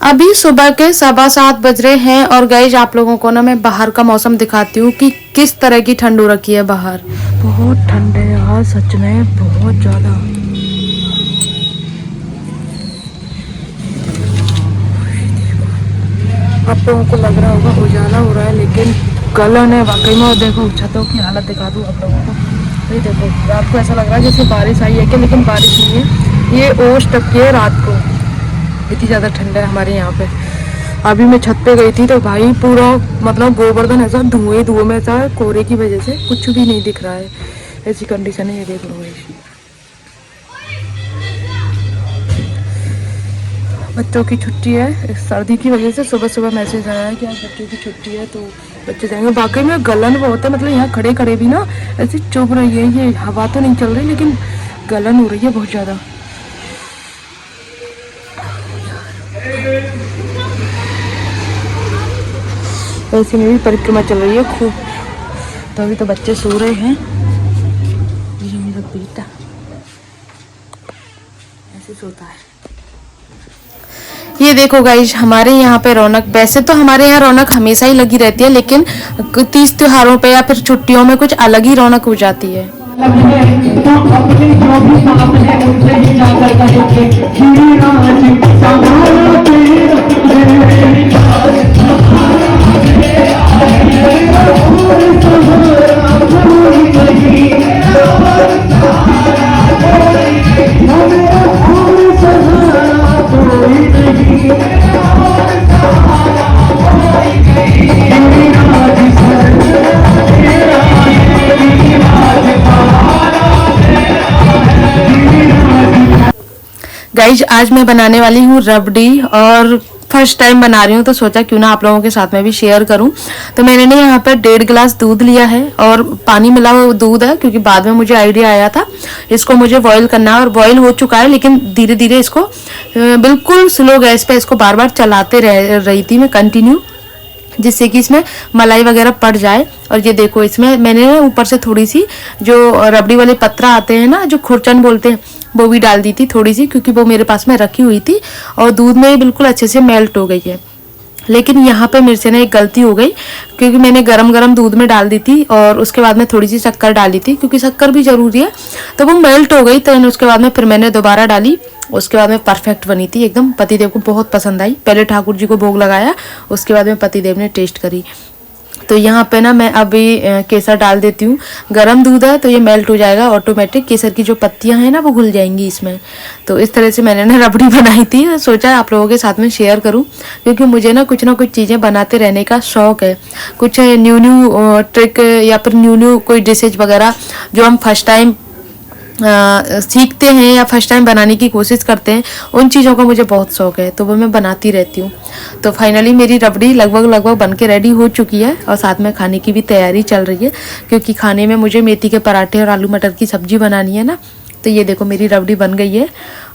अभी सुबह के 7:15 बज रहे हैं और गाइस आप लोगों को ना मैं बाहर का मौसम दिखाती हूँ कि किस तरह की ठंड हो रखी है बाहर। बहुत ठंड है यार, सच में बहुत ज़्यादा। आप लोगों को लग रहा होगा उजाला हो रहा है, लेकिन गलन है वाकई में। और देखो छतों की हालत दिखा दूँ आप लोगों को। नहीं देखो, रात को ऐसा लग रहा है जैसे बारिश आई है क्या, लेकिन बारिश नहीं है। ये ओस टपकी है रात को, इतनी ज़्यादा ठंड है हमारे यहाँ पे। अभी मैं छत पे गई थी तो भाई पूरा मतलब गोवर्धन ऐसा धुएं में ऐसा, कोहरे की वजह से कुछ भी नहीं दिख रहा है। ऐसी कंडीशन है, ये देख लो। बच्चों की छुट्टी है सर्दी की वजह से। सुबह सुबह मैसेज आया है कि आज बच्चों की छुट्टी है तो बच्चे जाएंगे। बाकी में गलन बहुत है, मतलब यहाँ खड़े खड़े भी ना ऐसी चुभ रही है। ये हवा तो नहीं चल रही लेकिन गलन हो रही है बहुत ज़्यादा। ऐसे में भी परिक्रमा चल रही है खूब। तो अभी तो बच्चे सो रहे हैं। ये मेरा बेटा ऐसे सोता है। ये देखो गाइस, हमारे यहाँ पे रौनक, वैसे तो हमारे यहाँ रौनक हमेशा ही लगी रहती है, लेकिन 30 त्योहारों पे या फिर छुट्टियों में कुछ अलग ही रौनक हो जाती है। गाइज आज मैं बनाने वाली हूँ रबड़ी, और फर्स्ट टाइम बना रही हूँ तो सोचा क्यों ना आप लोगों के साथ में भी शेयर करूँ। तो मैंने ना यहाँ पर 1.5 गिलास दूध लिया है और पानी मिला हुआ दूध है, क्योंकि बाद में मुझे आइडिया आया था इसको मुझे बॉईल करना है। और बॉईल हो चुका है, लेकिन धीरे धीरे इसको बिल्कुल स्लो गैस पे इसको बार बार चलाते रही थी मैं कंटिन्यू, जिससे कि इसमें मलाई वगैरह पड़ जाए। और ये देखो, इसमें मैंने ऊपर से थोड़ी सी जो रबड़ी वाले पत्रा आते हैं ना, जो खुरचन बोलते हैं, वो भी डाल दी थी थोड़ी सी, क्योंकि वो मेरे पास में रखी हुई थी और दूध में बिल्कुल अच्छे से मेल्ट हो गई है। लेकिन यहाँ पे मेरे से ना एक गलती हो गई, क्योंकि मैंने गरम गरम दूध में डाल दी थी और उसके बाद में थोड़ी सी शक्कर डाली थी, क्योंकि शक्कर भी ज़रूरी है। तो वो मेल्ट हो गई। तो उसके बाद में फिर मैंने दोबारा डाली। उसके बाद में परफेक्ट बनी थी एकदम। पतिदेव को बहुत पसंद आई। पहले ठाकुर जी को भोग लगाया, उसके बाद में पतिदेव ने टेस्ट करी। तो यहाँ पे ना मैं अभी केसर डाल देती हूँ। गरम दूध है तो ये मेल्ट हो जाएगा ऑटोमेटिक। केसर की जो पत्तियाँ हैं ना वो घुल जाएंगी इसमें। तो इस तरह से मैंने ना रबड़ी बनाई थी। सोचा आप लोगों के साथ में शेयर करूँ, क्योंकि मुझे ना कुछ चीज़ें बनाते रहने का शौक़ है। कुछ न्यू ट्रिक या फिर न्यू कोई डिशेज वगैरह जो हम फर्स्ट टाइम सीखते हैं या फर्स्ट टाइम बनाने की कोशिश करते हैं, उन चीज़ों का मुझे बहुत शौक है, तो वो मैं बनाती रहती हूँ। तो फाइनली मेरी रबड़ी लगभग बन के रेडी हो चुकी है और साथ में खाने की भी तैयारी चल रही है, क्योंकि खाने में मुझे मेथी के पराठे और आलू मटर की सब्जी बनानी है ना। तो ये देखो मेरी रबड़ी बन गई है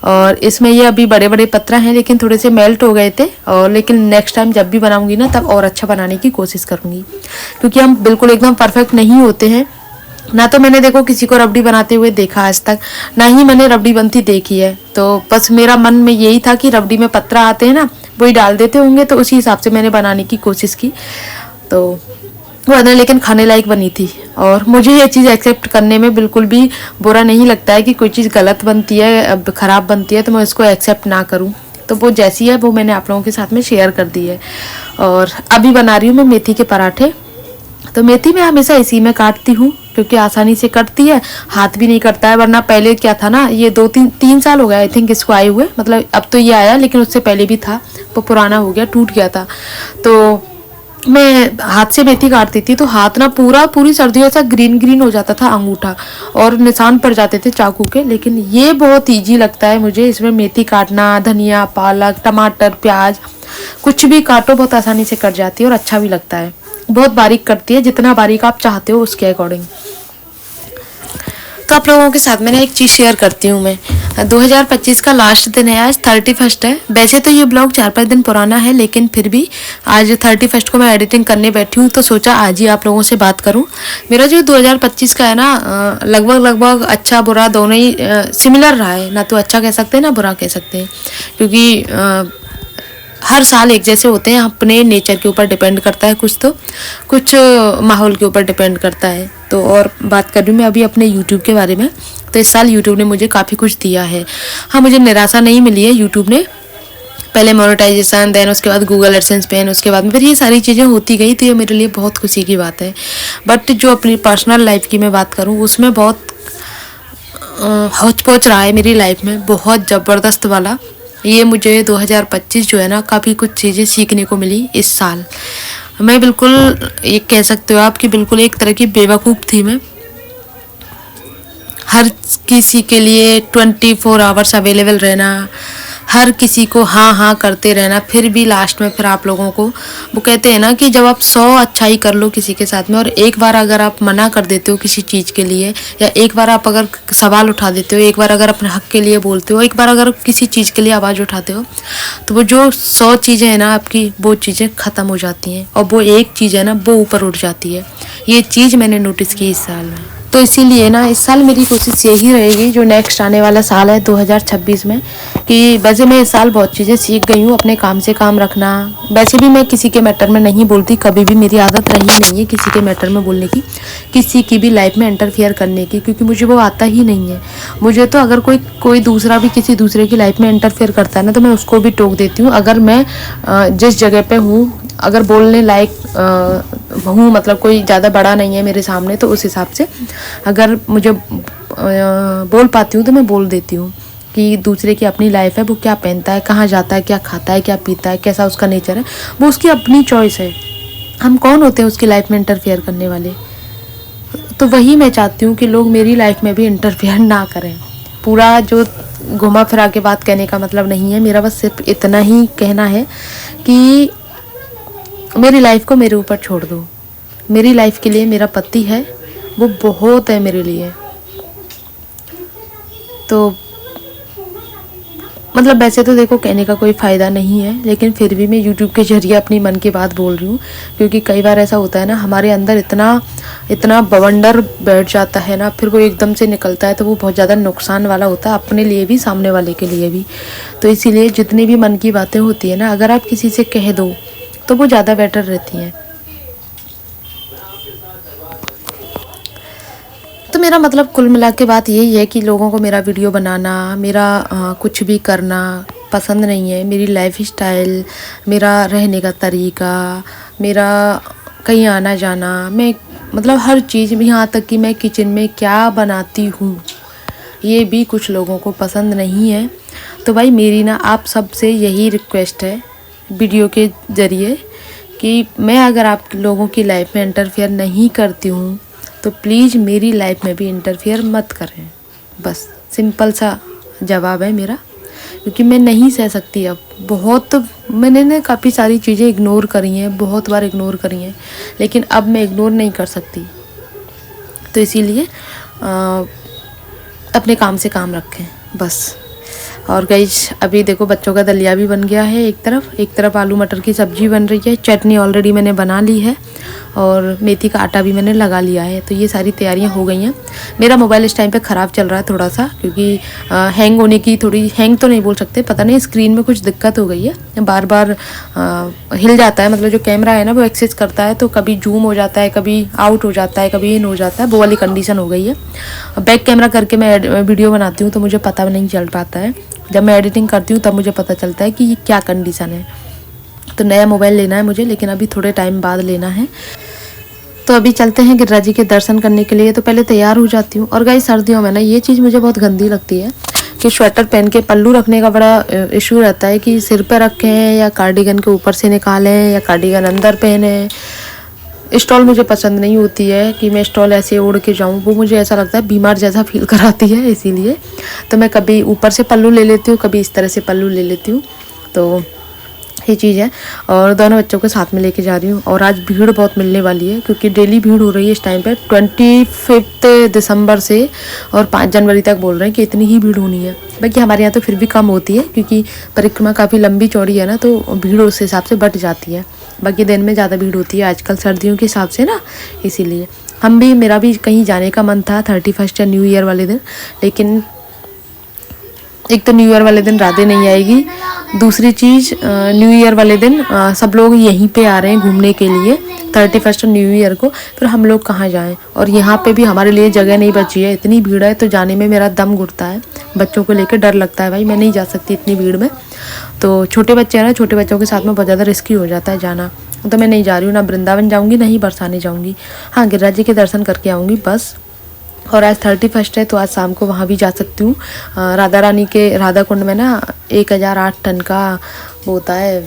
और इसमें ये अभी बड़े बड़े पत्रा हैं, लेकिन थोड़े से मेल्ट हो गए थे। और लेकिन नेक्स्ट टाइम जब भी बनाऊंगी ना तब और अच्छा बनाने की कोशिश करूँगी, क्योंकि हम बिल्कुल एकदम परफेक्ट नहीं होते हैं ना। तो मैंने देखो किसी को रबड़ी बनाते हुए देखा आज तक, ना ही मैंने रबड़ी बनती देखी है। तो बस मेरा मन में यही था कि रबड़ी में पत्रा आते हैं ना, वही डाल देते होंगे, तो उसी हिसाब से मैंने बनाने की कोशिश की। तो वो लेकिन खाने लायक बनी थी। और मुझे ये चीज़ एक्सेप्ट करने में बिल्कुल भी बुरा नहीं लगता है कि कोई चीज़ गलत बनती है, ख़राब बनती है तो मैं उसको एक्सेप्ट ना करूँ। तो वो जैसी है वो मैंने आप लोगों के साथ में शेयर कर दी है। और अभी बना रही हूँ मैं मेथी के पराठे। तो मेथी मैं हमेशा इसी में काटती हूँ, क्योंकि आसानी से कटती है, हाथ भी नहीं करता है। वरना पहले क्या था ना, ये 2-3 साल हो गया आई थिंक इसको आए हुए, मतलब अब तो ये आया, लेकिन उससे पहले भी था, वो पुराना हो गया, टूट गया था। तो मैं हाथ से मेथी काटती थी तो हाथ ना पूरी सर्दी ऐसा ग्रीन हो जाता था अंगूठा, और निशान पड़ जाते थे चाकू के। लेकिन ये बहुत ईजी लगता है मुझे, इसमें मेथी काटना, धनिया, पालक, टमाटर, प्याज, कुछ भी काटो बहुत आसानी से कट जाती है और अच्छा भी लगता है। बहुत बारीक करती है, जितना बारीक आप चाहते हो उसके अकॉर्डिंग। तो आप लोगों के साथ में ना एक चीज़ शेयर करती हूँ मैं। 2025 का लास्ट दिन है आज, 31 है। वैसे तो ये ब्लॉग 4-5 दिन पुराना है, लेकिन फिर भी आज 31 को मैं एडिटिंग करने बैठी हूँ, तो सोचा आज ही आप लोगों से बात करूँ। मेरा जो 2025 का है ना, लगभग अच्छा बुरा दोनों ही सिमिलर रहा है। ना तो अच्छा कह सकते हैं ना बुरा कह सकते हैं, क्योंकि हर साल एक जैसे होते हैं, अपने नेचर के ऊपर डिपेंड करता है, कुछ माहौल के ऊपर डिपेंड करता है। तो और बात कर रही हूँ मैं अभी अपने यूट्यूब के बारे में। तो इस साल यूट्यूब ने मुझे काफ़ी कुछ दिया है। हाँ, मुझे निराशा नहीं मिली है यूट्यूब ने। पहले मोनेटाइजेशन, देन उसके बाद गूगल एडसेंस पेन, उसके बाद में फिर ये सारी चीज़ें होती गई, तो ये मेरे लिए बहुत खुशी की बात है। बट जो अपनी पर्सनल लाइफ की मैं बात करूँ, उसमें बहुत हौच पौच रहा है मेरी लाइफ में, बहुत ज़बरदस्त वाला। ये मुझे 2025 जो है ना, काफ़ी कुछ चीज़ें सीखने को मिली इस साल। मैं बिल्कुल, ये कह सकते हो आप कि बिल्कुल एक तरह की बेवकूफ़ थी मैं। हर किसी के लिए 24 आवर्स अवेलेबल रहना, हर किसी को हाँ हाँ करते रहना, फिर भी लास्ट में फिर आप लोगों को, वो कहते हैं ना कि जब आप 100 अच्छाई कर लो किसी के साथ में, और एक बार अगर आप मना कर देते हो किसी चीज़ के लिए, या एक बार आप अगर सवाल उठा देते हो, एक बार अगर अपने हक के लिए बोलते हो, एक बार अगर किसी चीज़ के लिए आवाज़ उठाते हो, तो वो जो 100 चीज़ें हैं ना आपकी, वो चीज़ें ख़त्म हो जाती हैं, और वो एक चीज़ है ना, वो ऊपर उठ जाती है। ये चीज़ मैंने नोटिस की इस साल में। तो इसीलिए ना इस साल मेरी कोशिश यही रहेगी, जो नेक्स्ट आने वाला साल है 2026 में, कि वैसे मैं इस साल बहुत चीज़ें सीख गई हूँ, अपने काम से काम रखना। वैसे भी मैं किसी के मैटर में नहीं बोलती, कभी भी मेरी आदत रही नहीं है किसी के मैटर में बोलने की, किसी की भी लाइफ में इंटरफेयर करने की, क्योंकि मुझे वो आता ही नहीं है। मुझे तो अगर कोई दूसरा भी किसी दूसरे की लाइफ में इंटरफेयर करता है ना, तो मैं उसको भी टोक देती हूँ। अगर मैं जिस जगह पे हूँ, अगर बोलने लायक हूँ, मतलब कोई ज़्यादा बड़ा नहीं है मेरे सामने, तो उस हिसाब से अगर मुझे बोल पाती हूँ तो मैं बोल देती हूँ कि दूसरे की अपनी लाइफ है, वो क्या पहनता है, कहाँ जाता है, क्या खाता है, क्या पीता है, कैसा उसका नेचर है, वो उसकी अपनी चॉइस है। हम कौन होते हैं उसकी लाइफ में इंटरफेयर करने वाले। तो वही मैं चाहती हूँ कि लोग मेरी लाइफ में भी इंटरफेयर ना करें। पूरा जो घुमा फिरा के बात कहने का मतलब नहीं है मेरा, बस सिर्फ इतना ही कहना है कि मेरी लाइफ को मेरे ऊपर छोड़ दो। मेरी लाइफ के लिए मेरा पति है, वो बहुत है मेरे लिए। तो मतलब वैसे तो देखो कहने का कोई फ़ायदा नहीं है, लेकिन फिर भी मैं यूट्यूब के ज़रिए अपनी मन की बात बोल रही हूँ, क्योंकि कई बार ऐसा होता है ना, हमारे अंदर इतना बवंडर बैठ जाता है ना, फिर वो एकदम से निकलता है तो वो बहुत ज़्यादा नुकसान वाला होता है, अपने लिए भी, सामने वाले के लिए भी। तो इसीलिए जितनी भी मन की बातें होती है ना, अगर आप किसी से कह दो तो वो ज़्यादा बेटर रहती हैं। तो मेरा मतलब कुल मिला के बात यही है कि लोगों को मेरा वीडियो बनाना, मेरा कुछ भी करना पसंद नहीं है। मेरी लाइफ स्टाइल, मेरा रहने का तरीका, मेरा कहीं आना जाना, मैं मतलब हर चीज़ में, यहाँ तक कि मैं किचन में क्या बनाती हूँ, ये भी कुछ लोगों को पसंद नहीं है। तो भाई मेरी ना आप सबसे यही रिक्वेस्ट है वीडियो के ज़रिए कि मैं अगर आप लोगों की लाइफ में इंटरफेयर नहीं करती हूँ, तो प्लीज़ मेरी लाइफ में भी इंटरफेयर मत करें। बस सिंपल सा जवाब है मेरा, क्योंकि मैं नहीं सह सकती अब। बहुत मैंने ना काफ़ी सारी चीज़ें इग्नोर करी हैं, बहुत बार इग्नोर करी हैं, लेकिन अब मैं इग्नोर नहीं कर सकती। तो इसीलिए अपने काम से काम रखें बस। और गाइस अभी देखो बच्चों का दलिया भी बन गया है, एक तरफ आलू मटर की सब्ज़ी बन रही है, चटनी ऑलरेडी मैंने बना ली है, और मेथी का आटा भी मैंने लगा लिया है। तो ये सारी तैयारियां हो गई हैं। मेरा मोबाइल इस टाइम पे ख़राब चल रहा है थोड़ा सा, क्योंकि हैंग होने की, थोड़ी हैंग तो नहीं बोल सकते, पता नहीं स्क्रीन में कुछ दिक्कत हो गई है, बार बार हिल जाता है। मतलब जो कैमरा है ना वो एक्सेस करता है, तो कभी जूम हो जाता है, कभी आउट हो जाता है, कभी इन हो जाता है, वो वाली कंडीशन हो गई है। बैक कैमरा करके मैं वीडियो बनाती हूँ तो मुझे पता नहीं चल पाता है, जब मैं एडिटिंग करती हूँ तब मुझे पता चलता है कि ये क्या कंडीशन है। तो नया मोबाइल लेना है मुझे, लेकिन अभी थोड़े टाइम बाद लेना है। तो अभी चलते हैं गिरिराज जी के दर्शन करने के लिए। तो पहले तैयार हो जाती हूँ। और गाइस सर्दियों में ना ये चीज़ मुझे बहुत गंदी लगती है कि स्वेटर पहन के पल्लू रखने का बड़ा इशू रहता है कि सिर पे रखें या कार्डिगन के ऊपर से निकालें या कार्डिगन अंदर पहने। स्टॉल मुझे पसंद नहीं होती है कि मैं स्टॉल ऐसे ओढ़ के जाऊँ, वो मुझे ऐसा लगता है बीमार जैसा फील कराती है। इसीलिए तो मैं कभी ऊपर से पल्लू ले लेती हूँ, कभी इस तरह से पल्लू ले लेती हूँ। तो ये चीज़ है। और दोनों बच्चों को साथ में लेके जा रही हूँ। और आज भीड़ बहुत मिलने वाली है, क्योंकि डेली भीड़ हो रही है इस टाइम पे। 25 दिसंबर से और 5 जनवरी तक बोल रहे हैं कि इतनी ही भीड़ होनी है। बाकी हमारे यहाँ तो फिर भी कम होती है, क्योंकि परिक्रमा काफ़ी लंबी चौड़ी है ना, तो भीड़ उस हिसाब से बढ़ जाती है। बाकी दिन में ज़्यादा भीड़ होती है आजकल सर्दियों के हिसाब से ना, इसीलिए मेरा भी कहीं जाने का मन था 31 या न्यू ईयर वाले दिन, लेकिन एक तो न्यू ईयर वाले दिन राधे नहीं आएगी, दूसरी चीज़ न्यू ईयर वाले दिन सब लोग यहीं पे आ रहे हैं घूमने के लिए 31 न्यू ईयर को। फिर हम लोग कहाँ जाएं, और यहाँ पे भी हमारे लिए जगह नहीं बची है, इतनी भीड़ है तो जाने में मेरा दम घुटता है। बच्चों को लेकर डर लगता है भाई, मैं नहीं जा सकती इतनी भीड़ में। तो छोटे बच्चे हैं ना, छोटे बच्चों के साथ में बहुत ज़्यादा रिस्की हो जाता है जाना, तो मैं नहीं जा रही हूँ। ना वृंदावन जाऊँगी, ना ही बरसाने जाऊँगी। हाँ, गिरिराज जी के दर्शन करके आऊँगी बस। और आज 31 है तो आज शाम को वहाँ भी जा सकती हूँ। राधा रानी के राधा कुंड में ना 1008 टन का वो होता है,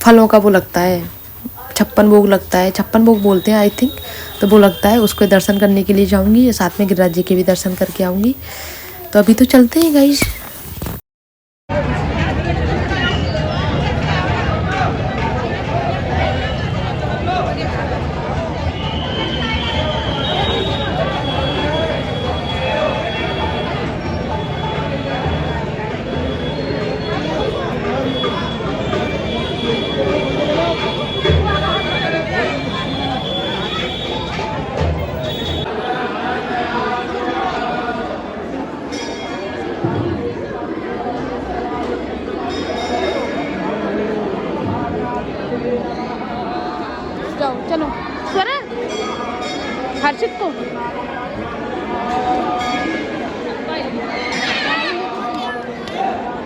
फलों का वो लगता है, 56 भोग लगता है, 56 भोग बोलते हैं आई थिंक, तो वो लगता है, उसको दर्शन करने के लिए जाऊँगी। साथ में गिरिराज जी के भी दर्शन करके आऊँगी। तो अभी तो चलते हैं गाइस। जाओ चलो स्वरा हर्षित को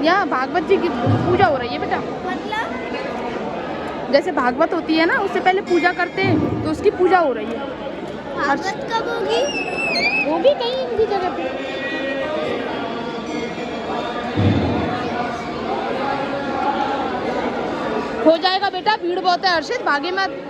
यहाँ भागवत जी की पूजा हो रही है बेटा। मतलब जैसे भागवत होती है ना, उससे पहले पूजा करते हैं, तो उसकी पूजा हो रही है। भागवत कब होगी? होगी कहीं इनकी जगह पे। हो जाएगा बेटा, भीड़ बहुत है हर्षित, भागे मत।